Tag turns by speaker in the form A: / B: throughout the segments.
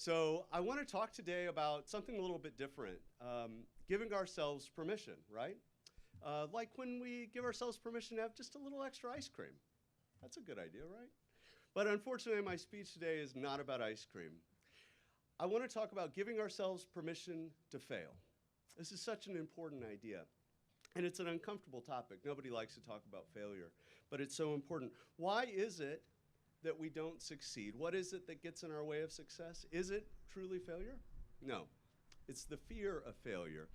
A: So I want to talk today about something a little bit different, giving ourselves permission, right? Like when we give ourselves permission to have just a little extra ice cream. That's a good idea, right? But unfortunately, my speech today is not about ice cream. I want to talk about giving ourselves permission to fail. This is such an important idea. And it's an uncomfortable topic. Nobody likes to talk about failure, but it's so important. Why is it that we don't succeed? What is it that gets in our way of success? Is it truly failure? No. It's the fear of failure.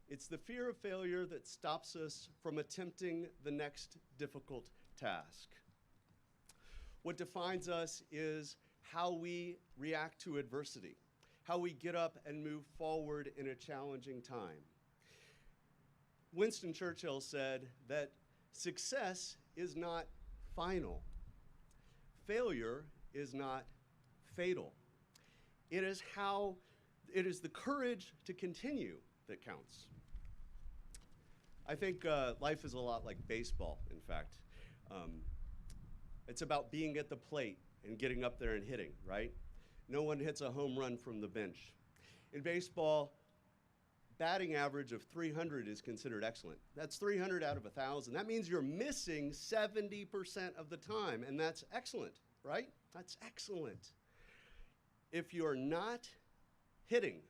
A: It's the fear of failure that stops us from attempting the next difficult task. What defines us is how we react to adversity, how we get up and move forward in a challenging time. Winston Churchill said that success is not final. Failure is not fatal. It is the courage to continue that counts. I think life is a lot like baseball, in fact. It's about being at the plate and getting up there and hitting, right? No one hits a home run from the bench. In baseball, batting average of 300 is considered excellent. That's 300 out of 1,000. That means you're missing 70% of the time, and that's excellent, right? That's excellent. If you're not hitting,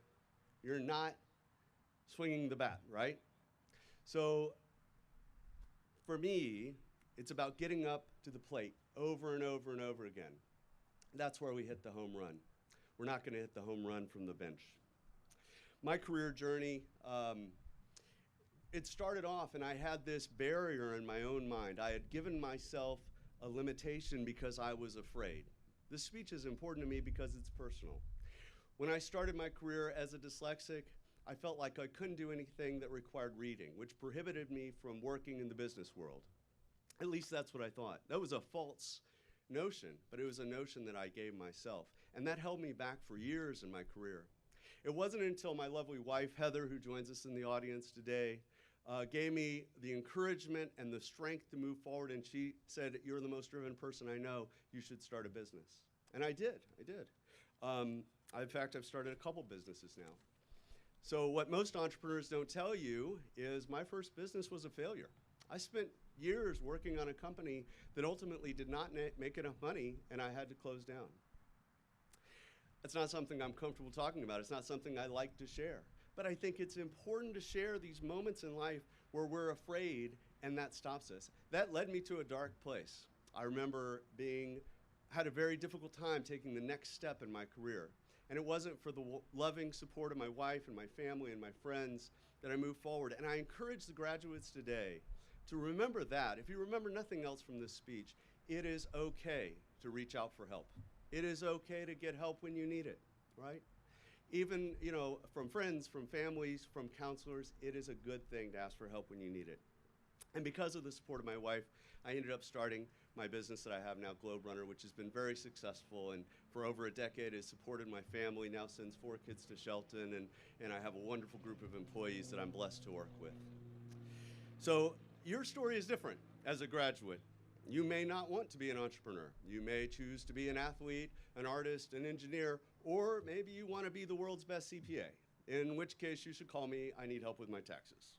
A: you're not swinging the bat, right? So for me, it's about getting up to the plate over and over and over again. That's where we hit the home run. We're not going to hit the home run from the bench. My career journey, it started off and I had this barrier in my own mind. I had given myself a limitation because I was afraid. This speech is important to me because it's personal. When I started my career as a dyslexic, I felt like I couldn't do anything that required reading, which prohibited me from working in the business world. At least that's what I thought. That was a false notion, but it was a notion that I gave myself. And that held me back for years in my career. It wasn't until my lovely wife, Heather, who joins us in the audience today, gave me the encouragement and the strength to move forward, and she said, "You're the most driven person I know. You should start a business." And I did. In fact, I've started a couple businesses now. So what most entrepreneurs don't tell you is my first business was a failure. I spent years working on a company that ultimately did not make enough money, and I had to close down. It's not something I'm comfortable talking about. It's not something I like to share. But I think it's important to share these moments in life where we're afraid and that stops us. That led me to a dark place. I remember had a very difficult time taking the next step in my career. And it wasn't for the loving support of my wife and my family and my friends that I moved forward. And I encourage the graduates today to remember that. If you remember nothing else from this speech, it is okay to reach out for help. It is okay to get help when you need it, right? Even, from friends, from families, from counselors, it is a good thing to ask for help when you need it. And because of the support of my wife, I ended up starting my business that I have now, Globe Runner, which has been very successful, and for over a decade has supported my family, now sends 4 kids to Shelton, and I have a wonderful group of employees that I'm blessed to work with. So your story is different as a graduate. You may not want to be an entrepreneur. You may choose to be an athlete, an artist, an engineer, or maybe you want to be the world's best CPA, in which case you should call me. I need help with my taxes.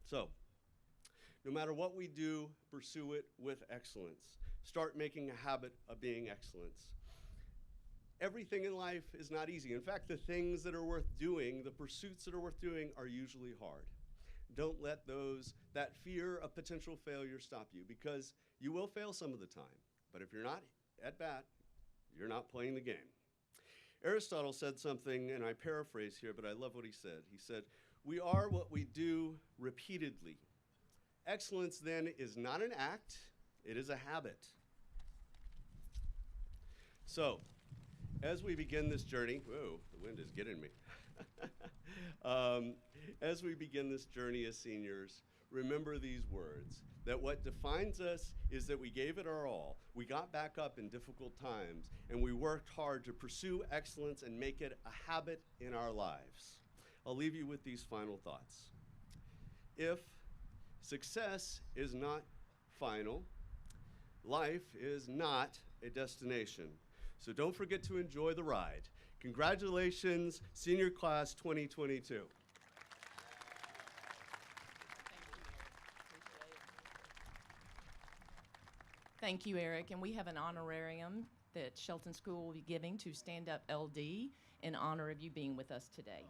A: So, no matter what we do, pursue it with excellence. Start making a habit of being excellence. Everything in life is not easy. In fact, the things that are worth doing, the pursuits that are worth doing, are usually hard. Don't let that fear of potential failure stop you, because you will fail some of the time. But if you're not at bat, you're not playing the game. Aristotle said something, and I paraphrase here, but I love what he said. He said, "We are what we do repeatedly." Excellence, then, is not an act, it is a habit. So, as we begin this journey, whoa, the wind is getting me. As we begin this journey as seniors, remember these words, that what defines us is that we gave it our all, we got back up in difficult times, and we worked hard to pursue excellence and make it a habit in our lives. I'll leave you with these final thoughts. If success is not final, Life is not a destination, so don't forget to enjoy the ride. Congratulations, senior class 2022.
B: Thank you, Eric. And we have an honorarium that Shelton School will be giving to Stand Up LD in honor of you being with us today.